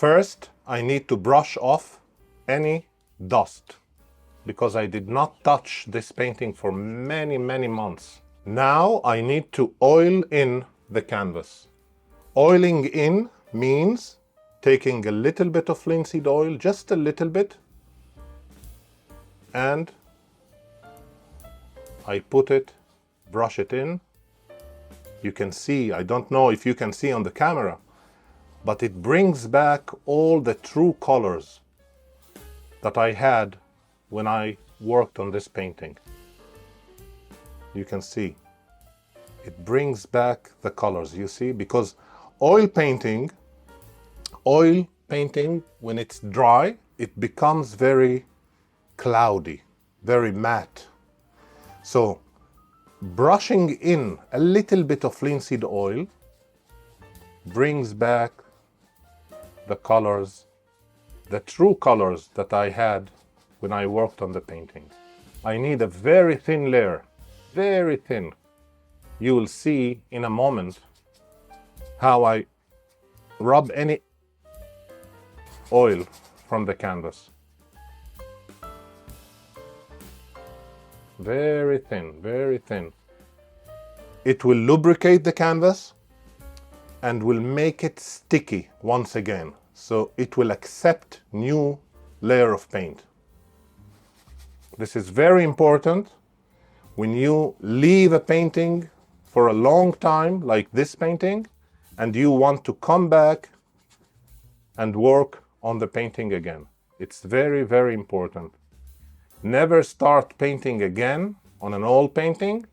First, I need to brush off any dust because I did not touch this painting for many, many months. Now I need to oil in the canvas. Oiling in means taking a little bit of linseed oil, just a little bit, and I put it, brush it in. You can see, I don't know if you can see on the camera, but it brings back all the true colors that I had when I worked on this painting. You can see it brings back the colors, you see, because oil painting, when it's dry, it becomes very cloudy, very matte. So brushing in a little bit of linseed oil brings back the colors, the true colors that I had when I worked on the painting. I need a very thin layer, very thin. You will see in a moment how I rub any oil from the canvas. Very thin, very thin. It will lubricate the canvas and will make it sticky once again. So it will accept new layer of paint. This is very important when you leave a painting for a long time, like this painting, and you want to come back and work on the painting again. It's very, very important. Never start painting again on an old painting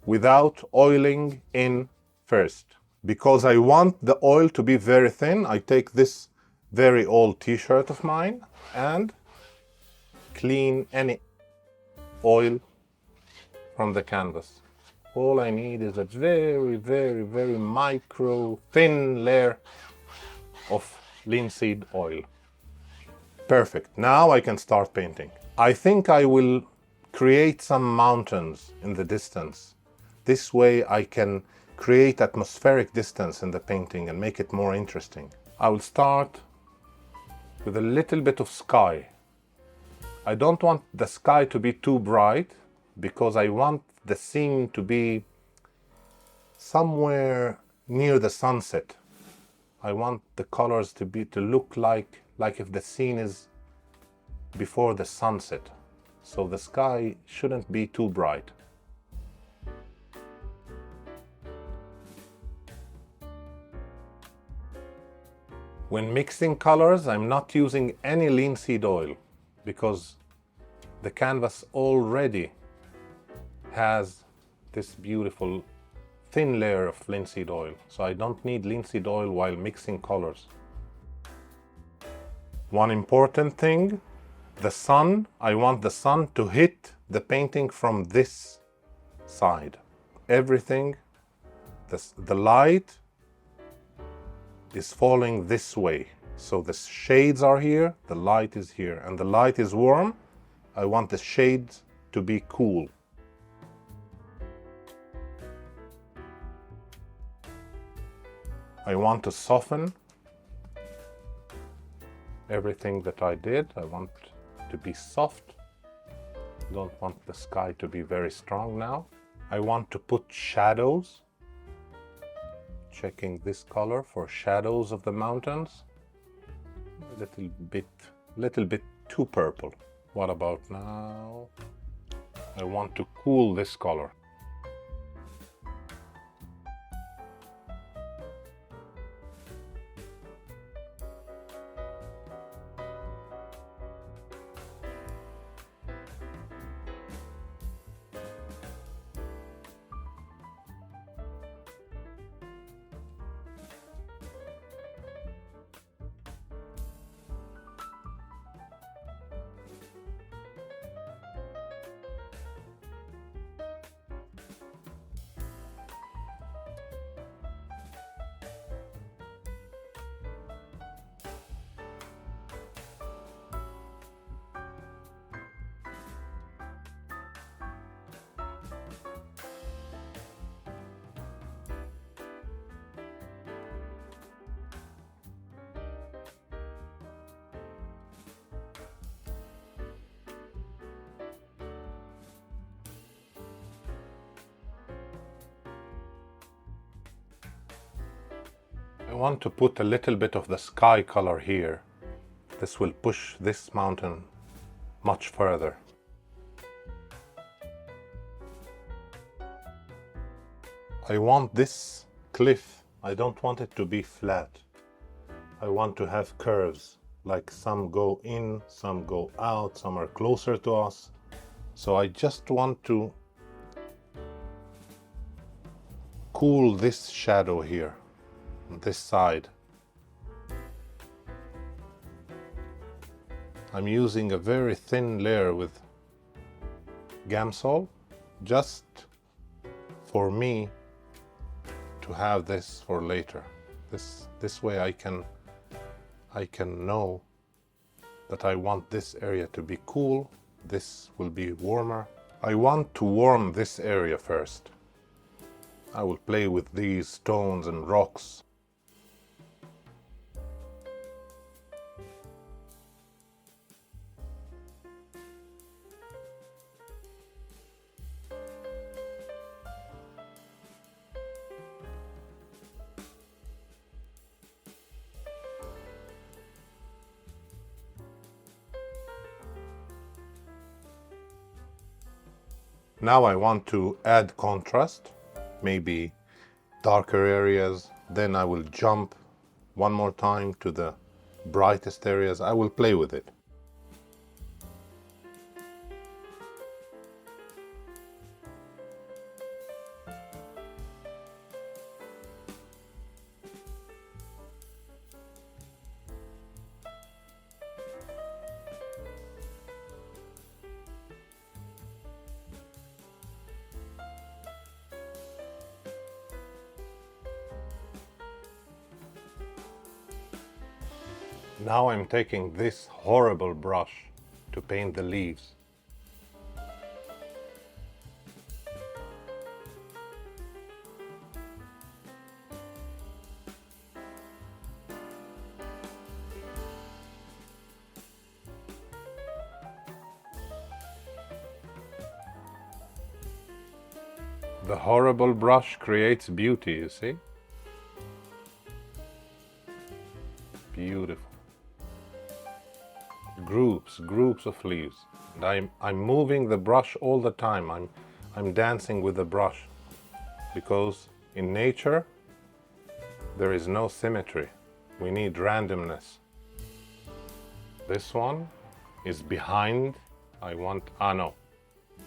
without oiling in first. Because I want the oil to be very thin, I take this very old t-shirt of mine and clean any oil from the canvas. All I need is a very, very, very micro, thin layer of linseed oil. Perfect. Now I can start painting. I think I will create some mountains in the distance. This way I can create atmospheric distance in the painting and make it more interesting. I will start with a little bit of sky. I don't want the sky to be too bright because I want the scene to be somewhere near the sunset. I want the colors to look like if the scene is before the sunset. So the sky shouldn't be too bright. When mixing colors, I'm not using any linseed oil because the canvas already has this beautiful thin layer of linseed oil. So I don't need linseed oil while mixing colors. One important thing, the sun. I want the sun to hit the painting from this side. Everything, the light is falling this way. So the shades are here, the light is here, and the light is warm. I want the shades to be cool. I want to soften everything that I did. I want to be soft. Don't want the sky to be very strong now. I want to put shadows. Checking this color for shadows of the mountains. A little bit too purple. What about now? I want to cool this color. I want to put a little bit of the sky color here. This will push this mountain much further. I want this cliff, I don't want it to be flat. I want to have curves, like some go in, some go out, some are closer to us. So I just want to cool this shadow here, on this side. I'm using a very thin layer with Gamsol, just for me to have this for later. This way I can know that I want this area to be cool, this will be warmer. I want to warm this area first. I will play with these stones and rocks. Now I want to add contrast, maybe darker areas. Then I will jump one more time to the brightest areas. I will play with it. Now I'm taking this horrible brush to paint the leaves. The horrible brush creates beauty, you see? Beautiful. Groups of leaves. And I'm moving the brush all the time. I'm dancing with the brush, because in nature there is no symmetry. We need randomness. This one is behind. No,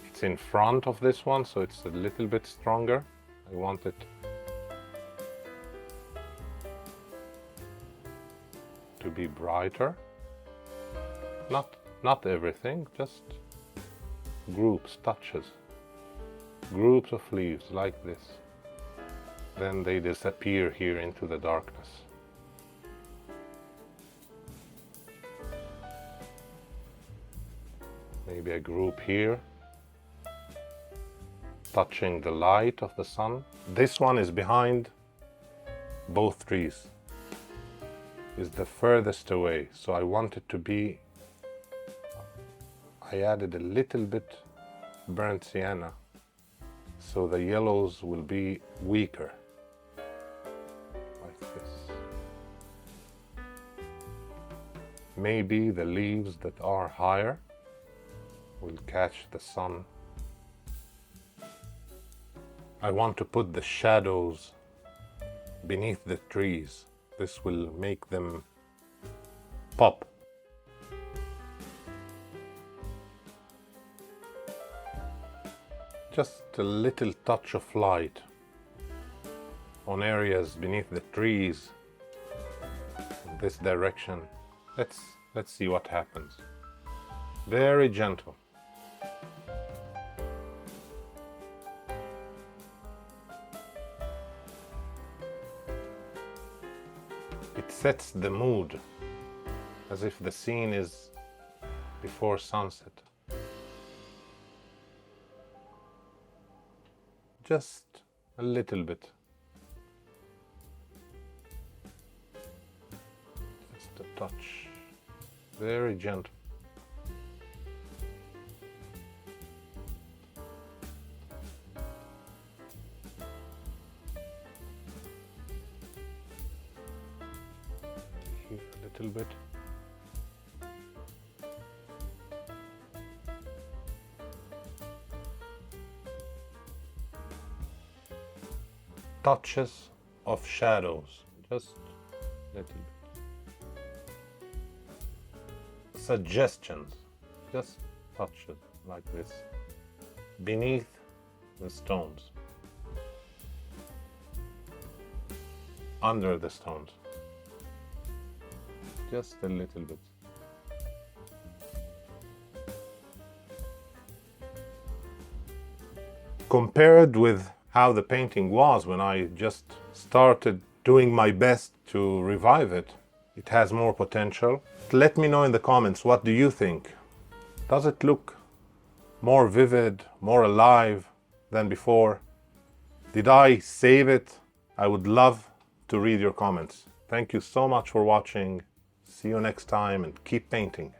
it's in front of this one, so it's a little bit stronger. I want it to be brighter. Not everything, just groups, touches. Groups of leaves like this. Then they disappear here into the darkness. Maybe a group here, touching the light of the sun. This one is behind both trees, is the furthest away, so I want it to be, I added a little bit burnt sienna, so the yellows will be weaker, like this. Maybe the leaves that are higher will catch the sun. I want to put the shadows beneath the trees. This will make them pop. Just a little touch of light on areas beneath the trees in this direction. Let's see what happens. Very gentle. It sets the mood, as if the scene is before sunset. Just a little bit. Just a touch. Very gentle. little bit. Touches of shadows, just a little bit. Suggestions, just touches like this beneath the stones, under the stones, just a little bit. Compared with how the painting was when I just started doing my best to revive it, it has more potential. Let me know in the comments, what do you think? Does it look more vivid, more alive than before? Did I save it? I would love to read your comments. Thank you so much for watching. See you next time and keep painting.